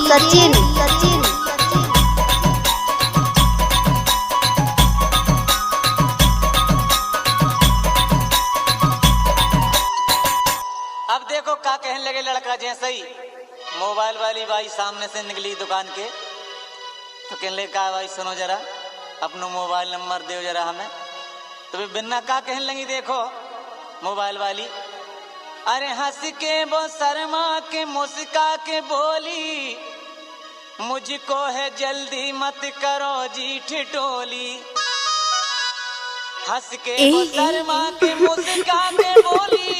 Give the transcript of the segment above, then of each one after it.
सचिन अब देखो का कहने लगे लड़का जैसे ही मोबाइल वाली बाई सामने से निकली दुकान के तो कहने लगे का भाई सुनो जरा अपना मोबाइल नंबर दो जरा हमें। तो वे बिन्ना का कहने लगी देखो मोबाइल वाली, अरे हंस के वो शर्मा के मुस्का के बोली मुझको है जल्दी मत करो जी ठिठोली। हंस के वो शर्मा के मुस्का के बोली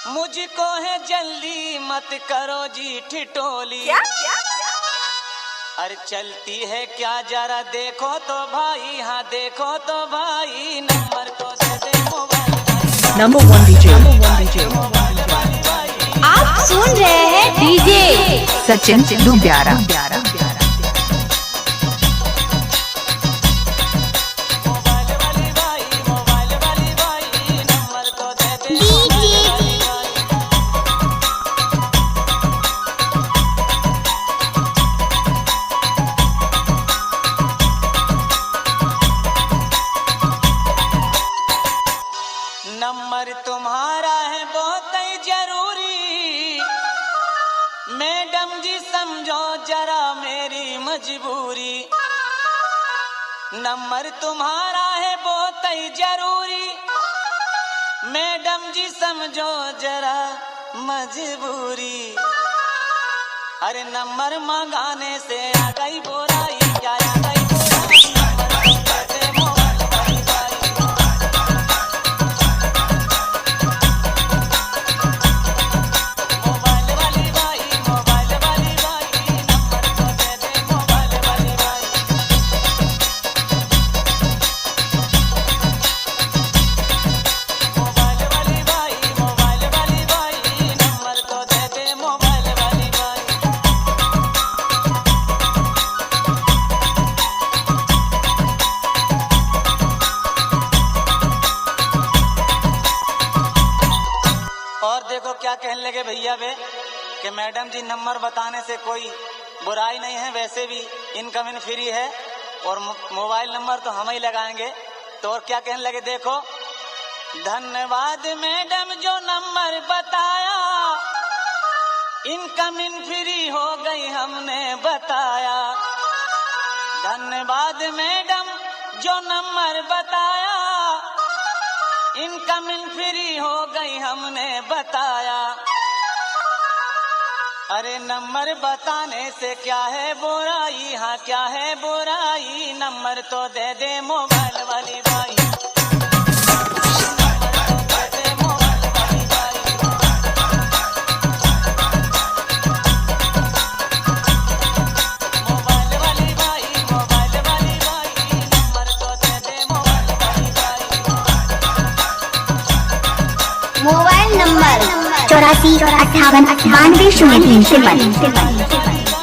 मुझको है जल्दी मत करो जी ठिठोली। अरे चलती है क्या जरा देखो तो भाई, हाँ देखो तो भाई नंबर तो दे दे मोबाइल। Number one DJ. आप सुन रहे हैं डीजे सचिन दुबियारा। मोबाइल वाली बाई नंबर तो दे दे। नंबर तुम्हारा है बहुत ही जरूरी, मैडम जी समझो जरा मेरी मजबूरी। नंबर तुम्हारा है बहुत ही जरूरी, मैडम जी समझो जरा मजबूरी। अरे नंबर मंगाने से आ गई बुराई, क्या आ गई बुराई। और देखो क्या कहने लगे भैया वे कि मैडम जी नंबर बताने से कोई बुराई नहीं है, वैसे भी इनकमिंग फ्री है और मोबाइल नंबर तो हम ही लगाएंगे। तो और क्या कहने लगे देखो, धन्यवाद मैडम जो नंबर बताया, इनकमिंग फ्री हो गई हमने बताया। धन्यवाद मैडम जो नंबर बताया, इनकमिंग फ्री हो गई हमने बताया। अरे नंबर बताने से क्या है बुराई, हाँ क्या है बुराई। नंबर तो दे दे मोबाइल वाली बाई। Mobile number 84 58 92 03 53।